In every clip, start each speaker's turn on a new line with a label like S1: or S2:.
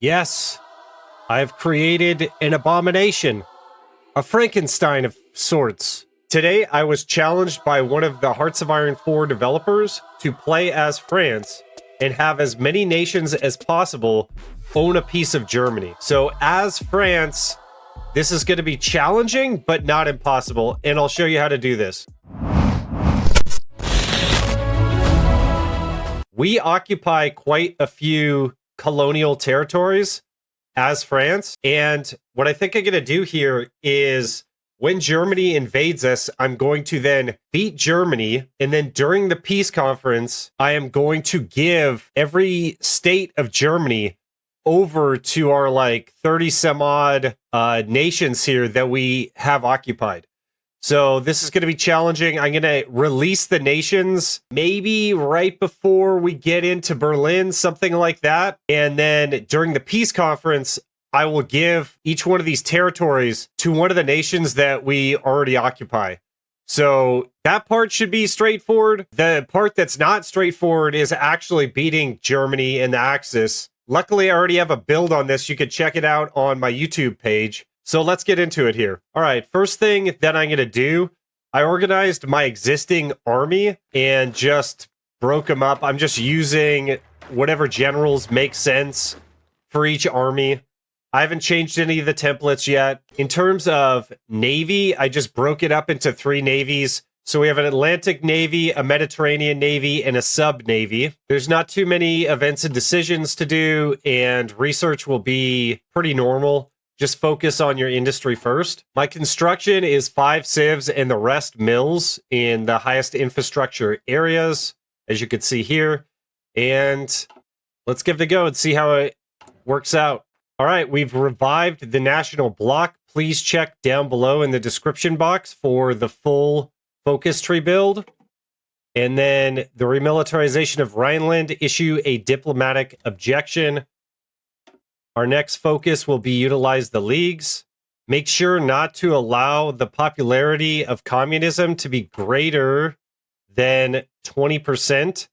S1: Yes, I have created an abomination, a Frankenstein of sorts. Today, I was challenged by one of the Hearts of Iron 4 developers to play as France and have as many nations as possible own a piece of Germany. So as France, this is going to be challenging, but not impossible, and I'll show you how to do this. We occupy quite a few colonial territories as France, and what I think I'm going to do here is when Germany invades us, I'm going to then beat Germany, and then during the peace conference, I am going to give every state of Germany over to our like 30 some odd nations here that we have occupied. So this is going to be challenging. I'm going to release the nations maybe right before we get into Berlin, something like that. And then during the peace conference, I will give each one of these territories to one of the nations that we already occupy. So that part should be straightforward. The part that's not straightforward is actually beating Germany in the Axis. Luckily, I already have a build on this. You can check it out on my YouTube page. So let's get into it here. All right, first thing that I'm going to do, I organized my existing army and just broke them up. I'm just using whatever generals make sense for each army. I haven't changed any of the templates yet. In terms of navy, I just broke it up into 3 navies. So we have an Atlantic Navy, a Mediterranean Navy, and a sub-navy. There's not too many events and decisions to do, and research will be pretty normal. Just focus on your industry first. My construction is 5 civs and the rest mills in the highest infrastructure areas, as you can see here. And let's give it a go and see how it works out. All right, we've revived the national block. Please check down below in the description box for the full focus tree build. And then the remilitarization of Rhineland, issue a diplomatic objection. Our next focus will be utilize the leagues. Make sure not to allow the popularity of communism to be greater than 20%,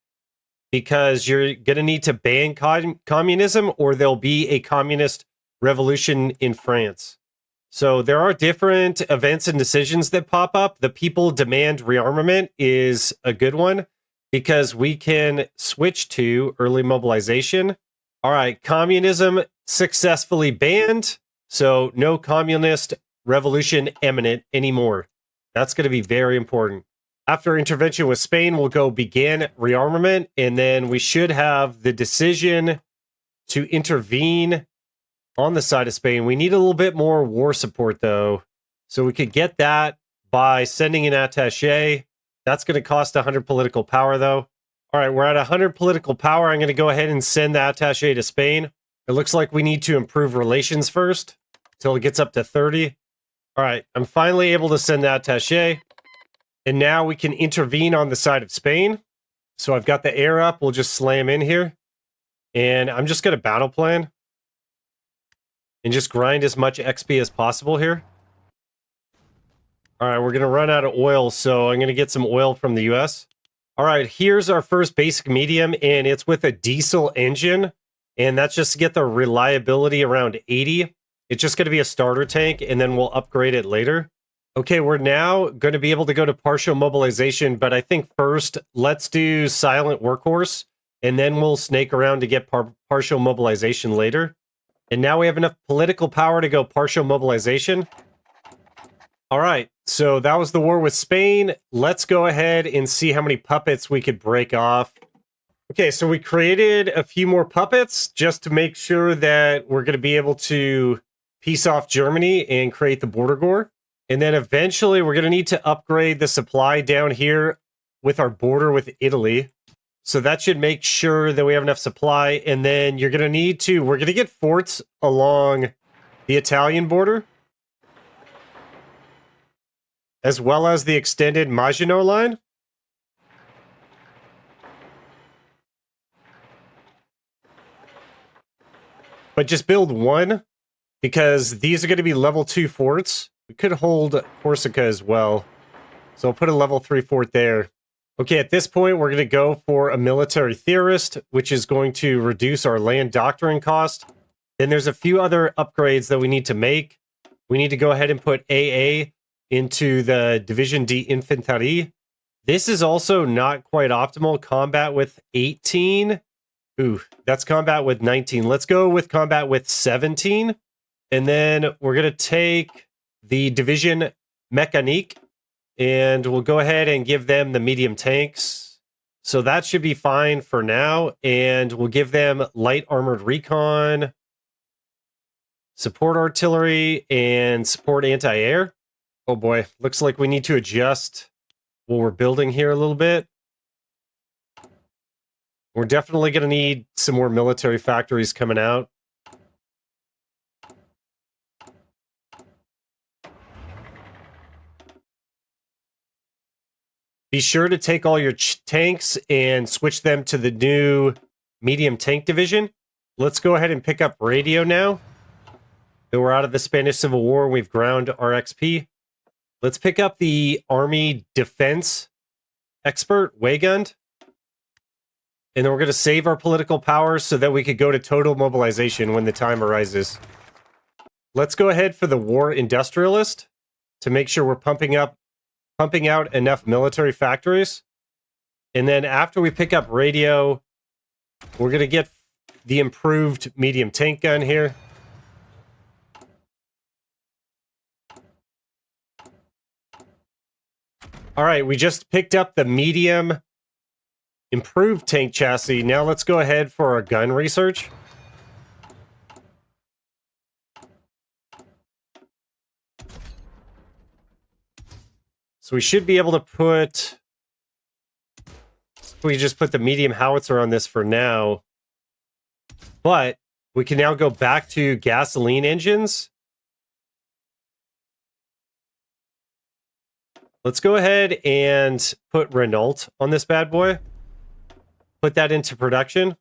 S1: because you're going to need to ban communism or there'll be a communist revolution in France. So there are different events and decisions that pop up. The people demand rearmament is a good one because we can switch to early mobilization. All right, communism successfully banned, so no communist revolution imminent anymore. That's going to be very important. After intervention with Spain, we'll go begin rearmament, and then we should have the decision to intervene on the side of Spain. We need a little bit more war support, though, so we could get that by sending an attaché. That's going to cost 100 political power, though. All right, we're at 100 political power. I'm going to go ahead and send the attaché to Spain. It looks like we need to improve relations first until it gets up to 30. All right, I'm finally able to send the attaché. And now we can intervene on the side of Spain. So I've got the air up. We'll just slam in here. And I'm just going to battle plan. And just grind as much XP as possible here. All right, we're going to run out of oil. So I'm going to get some oil from the US. All right, here's our first basic medium, and it's with a diesel engine, and that's just to get the reliability around 80. It's just going to be a starter tank, and then we'll upgrade it later. Okay, we're now going to be able to go to partial mobilization, but I think first, let's do silent workhorse, and then we'll snake around to get partial mobilization later. And now we have enough political power to go partial mobilization. All right, so that was the war with Spain. Let's go ahead and see how many puppets we could break off. Okay, so we created a few more puppets just to make sure that we're going to be able to piece off Germany and create the border gore. And then eventually we're going to need to upgrade the supply down here with our border with Italy. So that should make sure that we have enough supply. And then you're going to need to, we're going to get forts along the Italian border, as well as the extended Maginot line. But just build one, because these are going to be level 2 forts. We could hold Corsica as well. So I'll put a level 3 fort there. Okay, at this point, we're going to go for a military theorist, which is going to reduce our land doctrine cost. Then there's a few other upgrades that we need to make. We need to go ahead and put AA into the Division D Infanterie. This is also not quite optimal. Combat with 18. Ooh, that's combat with 19. Let's go with combat with 17. And then we're going to take the Division Mécanique, and we'll go ahead and give them the medium tanks. So that should be fine for now. And we'll give them light armored recon, support artillery, and support anti-air. Oh boy, looks like we need to adjust what we're building here a little bit. We're definitely going to need some more military factories coming out. Be sure to take all your tanks and switch them to the new medium tank division. Let's go ahead and pick up radio now. We're out of the Spanish Civil War and we've ground our XP. Let's pick up the Army Defense Expert, Weygund. And then we're going to save our political powers so that we could go to total mobilization when the time arises. Let's go ahead for the War Industrialist to make sure we're pumping out enough military factories. And then after we pick up radio, we're going to get the improved medium tank gun here. All right, we just picked up the medium improved tank chassis. Now let's go ahead for our gun research. So we should be able to put... We just put the medium howitzer on this for now. But we can now go back to gasoline engines. Let's go ahead and put Renault on this bad boy. Put that into production.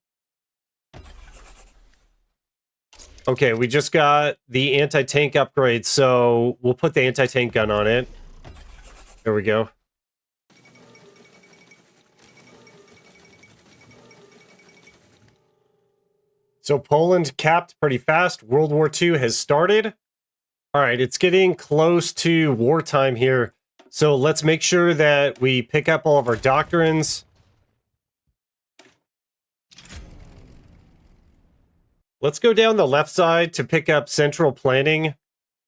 S1: Okay, we just got the anti-tank upgrade, so we'll put the anti-tank gun on it. There we go. So Poland capped pretty fast. World War II has started. All right, it's getting close to wartime here. So let's make sure that we pick up all of our doctrines. Let's go down the left side to pick up central planning.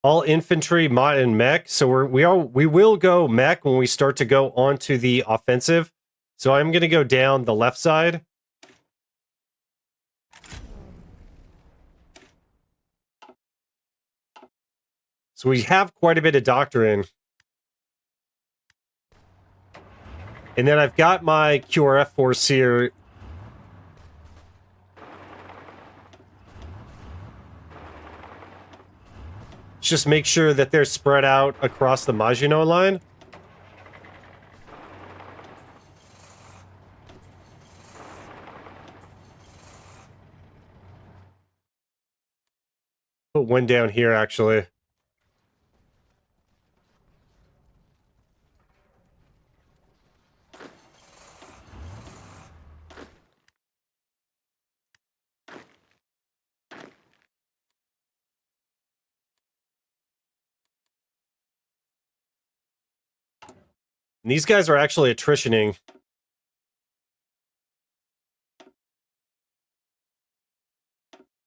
S1: All infantry, mot, and mech. So we will go mech when we start to go onto the offensive. So I'm going to go down the left side. So we have quite a bit of doctrine. And then I've got my QRF force here. Just make sure that they're spread out across the Maginot line. Put one down here, actually. And these guys are actually attritioning.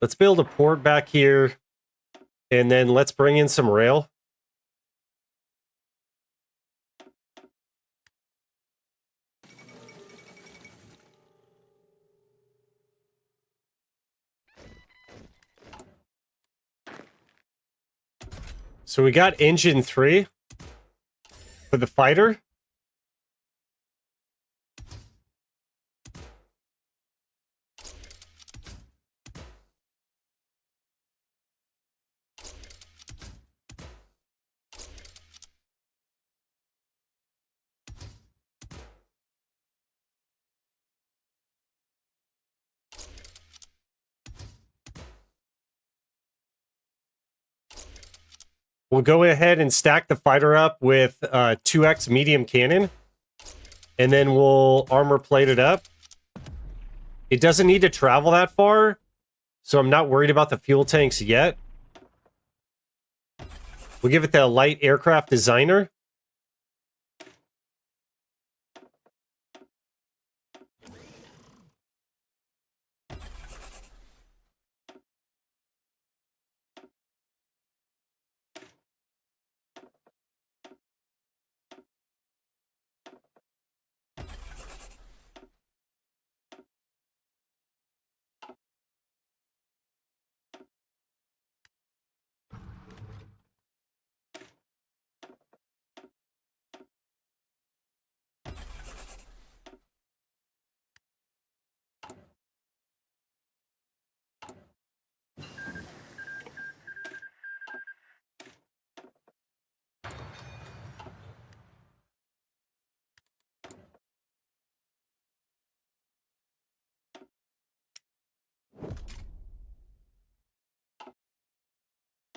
S1: Let's build a port back here. And then let's bring in some rail. So we got engine 3 for the fighter. We'll go ahead and stack the fighter up with 2x medium cannon. And then we'll armor plate it up. It doesn't need to travel that far. So I'm not worried about the fuel tanks yet. We'll give it the light aircraft designer.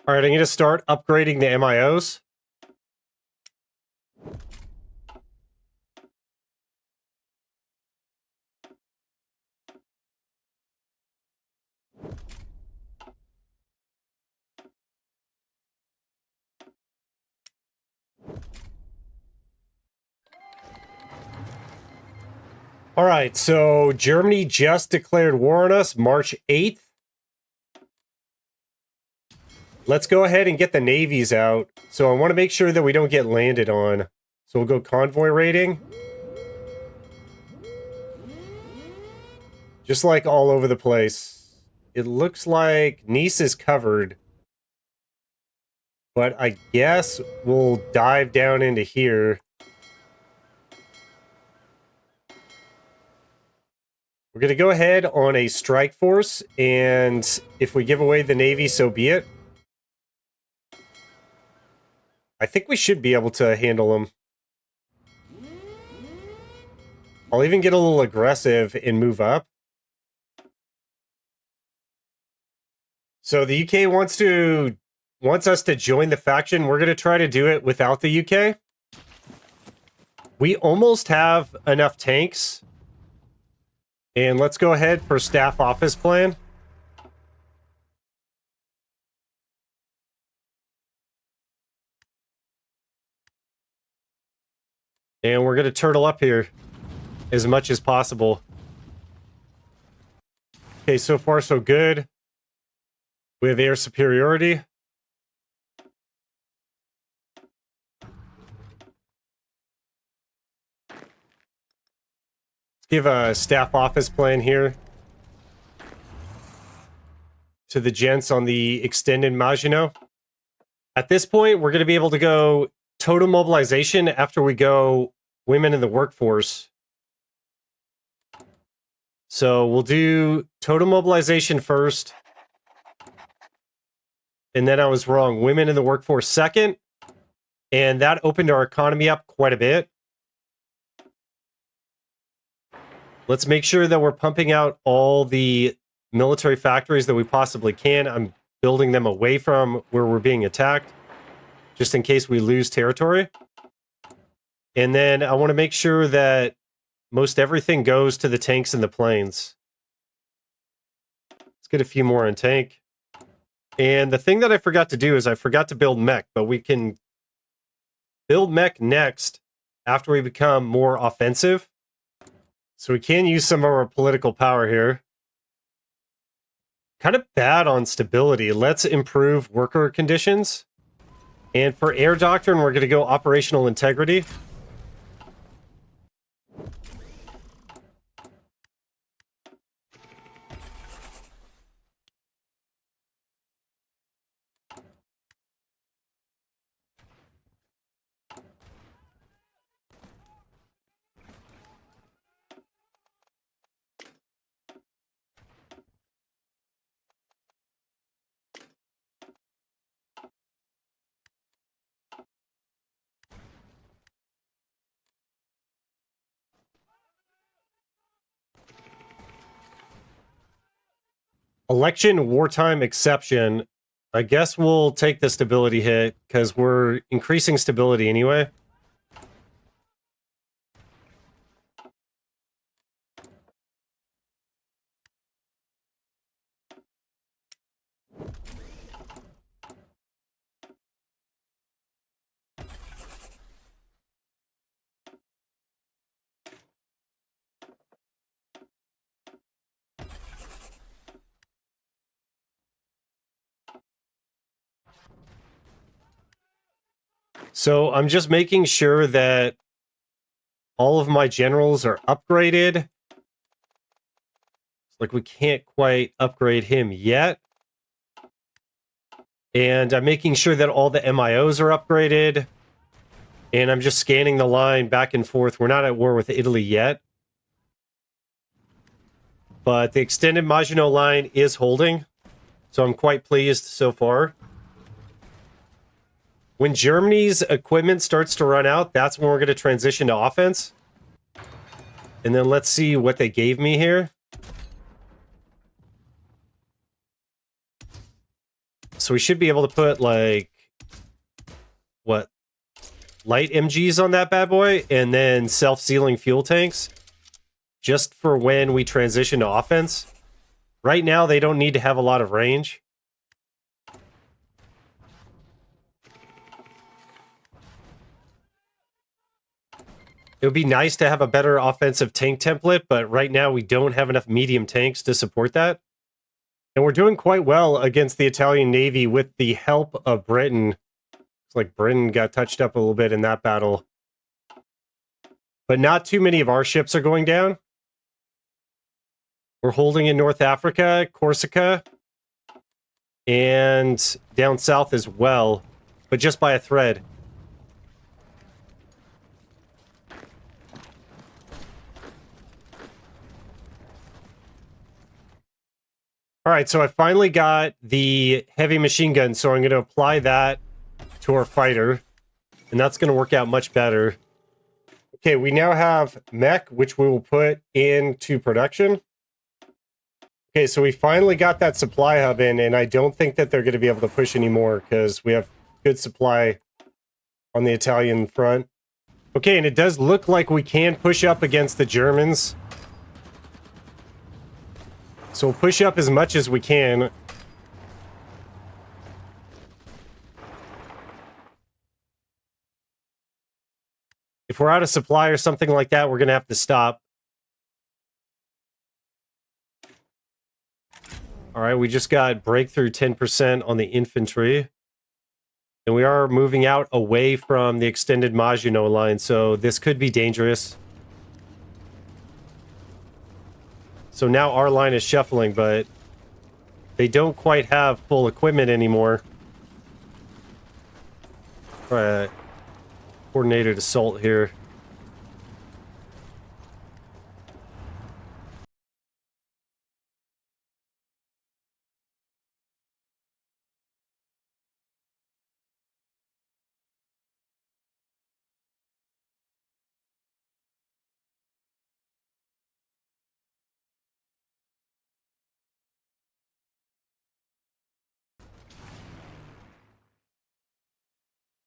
S1: All right, I'm going to start upgrading the MIOs. All right, so Germany just declared war on us March 8th. Let's go ahead and get the navies out. So I want to make sure that we don't get landed on. So we'll go convoy rating. Just like all over the place. It looks like Nice is covered. But I guess we'll dive down into here. We're going to go ahead on a strike force. And if we give away the navy, so be it. I think we should be able to handle them. I'll even get a little aggressive and move up. So the UK wants us to join the faction. We're going to try to do it without the UK. We almost have enough tanks. And let's go ahead for staff office plan. And we're going to turtle up here as much as possible. Okay, so far so good. We have air superiority. Let's give a staff office plan here to the gents on the extended Maginot. At this point, we're going to be able to go total mobilization after we go women in the workforce. So we'll do total mobilization first. And then I was wrong. Women in the workforce second. And that opened our economy up quite a bit. Let's make sure that we're pumping out all the military factories that we possibly can. I'm building them away from where we're being attacked, just in case we lose territory. And then I want to make sure that most everything goes to the tanks and the planes. Let's get a few more on tank. And the thing that I forgot to do is I forgot to build mech, but we can build mech next after we become more offensive. So we can use some of our political power here. Kind of bad on stability. Let's improve worker conditions. And for air doctrine, we're going to go operational integrity. Election wartime exception. I guess we'll take the stability hit because we're increasing stability anyway. So I'm just making sure that all of my generals are upgraded. It's like we can't quite upgrade him yet. And I'm making sure that all the MIOs are upgraded. And I'm just scanning the line back and forth. We're not at war with Italy yet. But the extended Maginot line is holding. So I'm quite pleased so far. When Germany's equipment starts to run out, that's when we're going to transition to offense. And then let's see what they gave me here. So we should be able to put, like, what? Light MGs on that bad boy, and then self-sealing fuel tanks. Just for when we transition to offense. Right now, they don't need to have a lot of range. It would be nice to have a better offensive tank template, but right now we don't have enough medium tanks to support that. And we're doing quite well against the Italian Navy with the help of Britain. It's like Britain got touched up a little bit in that battle. But not too many of our ships are going down. We're holding in North Africa, Corsica, and down south as well, but just by a thread. All right, so I finally got the heavy machine gun, so I'm going to apply that to our fighter, and that's going to work out much better. Okay, we now have mech, which we will put into production. Okay, so we finally got that supply hub in, and I don't think that they're going to be able to push anymore because we have good supply on the Italian front. Okay, and it does look like we can push up against the Germans. So we'll push up as much as we can. If we're out of supply or something like that, we're going to have to stop. All right, we just got breakthrough 10% on the infantry. And we are moving out away from the extended Maginot line, so this could be dangerous. So now our line is shuffling, but they don't quite have full equipment anymore. All right, coordinated assault here.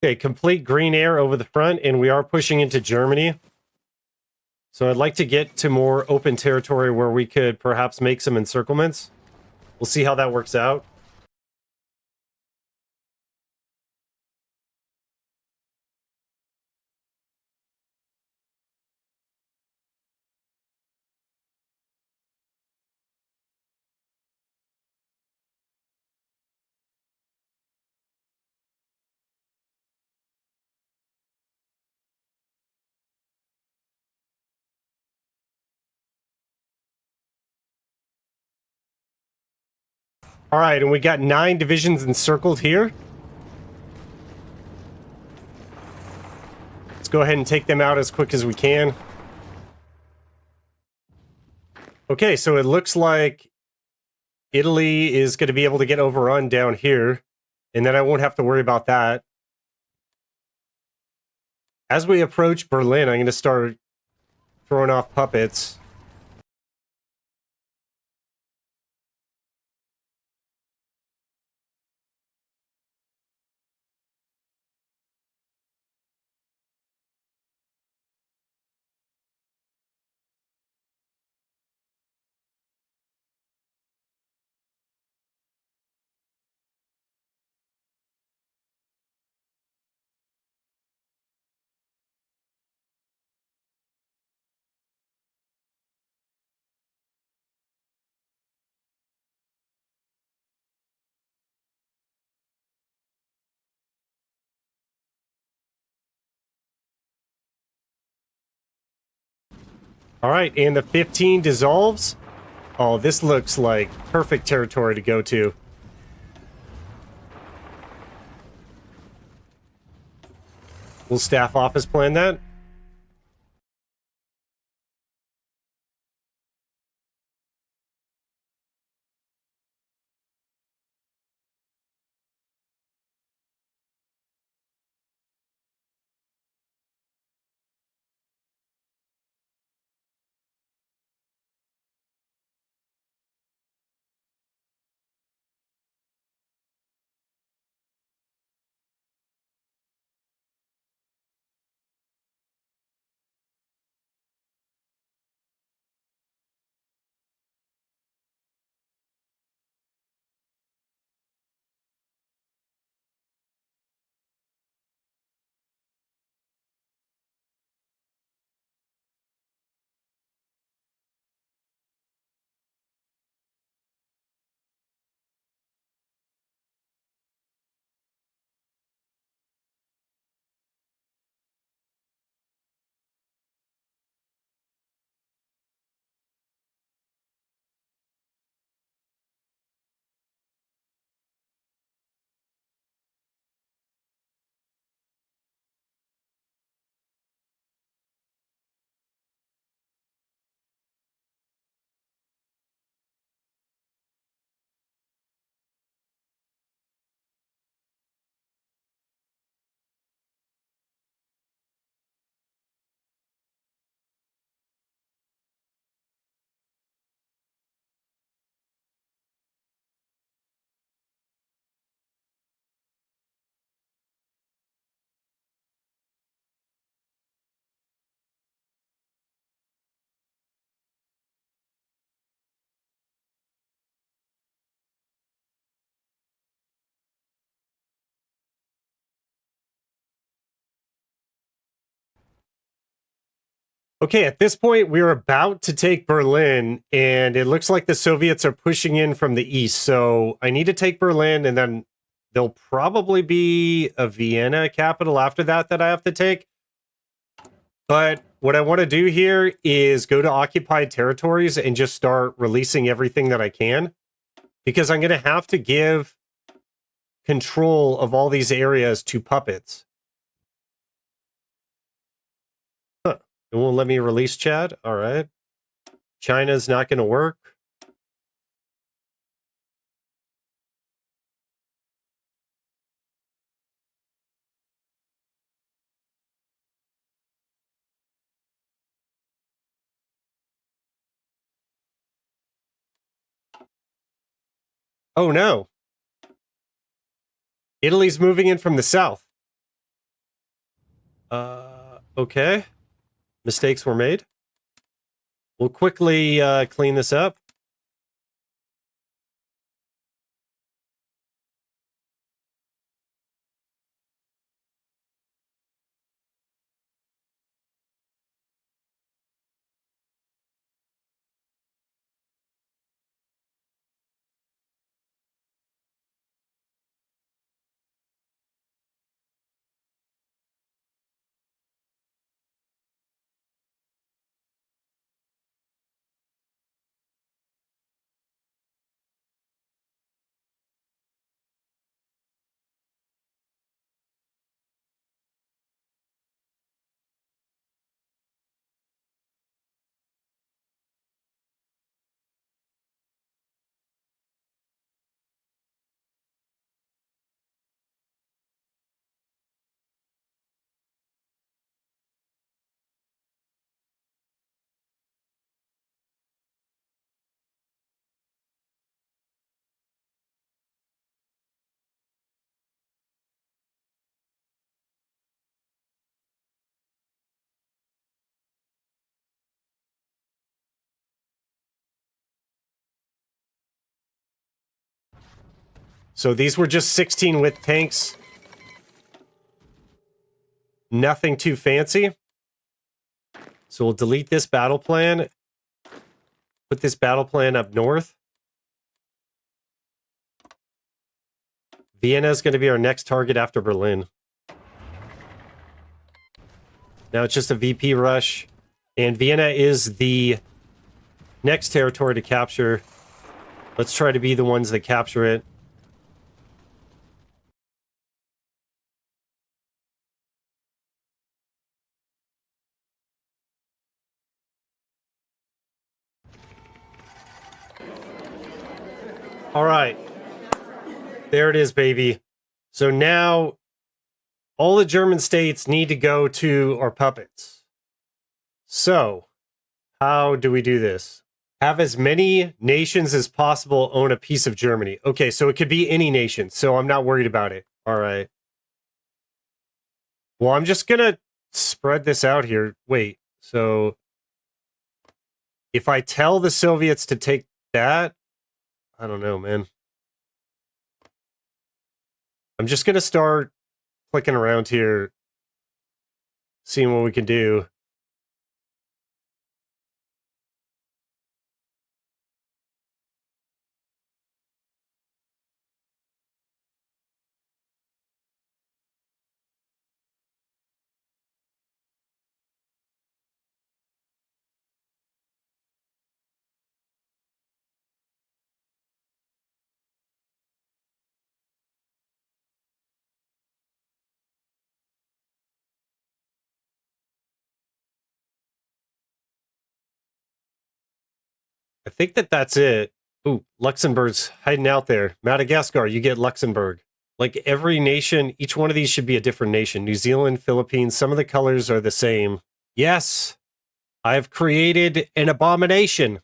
S1: Okay, complete green air over the front, and we are pushing into Germany. So I'd like to get to more open territory where we could perhaps make some encirclements. We'll see how that works out. All right, and we got 9 divisions encircled here. Let's go ahead and take them out as quick as we can. Okay, so it looks like Italy is going to be able to get overrun down here, and then I won't have to worry about that. As we approach Berlin, I'm going to start throwing off puppets. All right, and the 15 dissolves. Oh, this looks like perfect territory to go to. Will staff office plan that? Okay, at this point, we're about to take Berlin, and it looks like the Soviets are pushing in from the east. So I need to take Berlin, and then there'll probably be a Vienna capital after that I have to take. But what I want to do here is go to occupied territories and just start releasing everything that I can, because I'm going to have to give control of all these areas to puppets. Huh. It won't let me release Chad. All right. China's not going to work. Oh no. Italy's moving in from the south. Okay. Mistakes were made. We'll quickly clean this up. So these were just 16 with tanks. Nothing too fancy. So we'll delete this battle plan. Put this battle plan up north. Vienna is going to be our next target after Berlin. Now it's just a VP rush. And Vienna is the next territory to capture. Let's try to be the ones that capture it. All right. There it is, baby. So now all the German states need to go to our puppets. So how do we do this? Have as many nations as possible own a piece of Germany. Okay, so it could be any nation, so I'm not worried about it. All right. Well, I'm just going to spread this out here. Wait, so if I tell the Soviets to take that, I don't know, man. I'm just going to start clicking around here, seeing what we can do. I think that's it. Ooh, Luxembourg's hiding out there. Madagascar, you get Luxembourg. Like every nation, each one of these should be a different nation. New Zealand, Philippines, some of the colors are the same. Yes, I've created an abomination,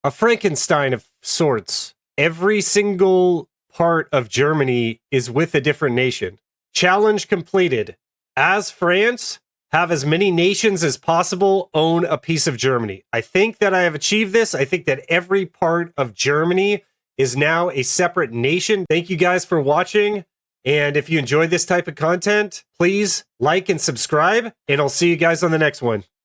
S1: a Frankenstein of sorts. Every single part of Germany is with a different nation. Challenge completed. As France, have as many nations as possible own a piece of Germany. I think that I have achieved this. I think that every part of Germany is now a separate nation. Thank you guys for watching. And if you enjoyed this type of content, please like and subscribe, and I'll see you guys on the next one.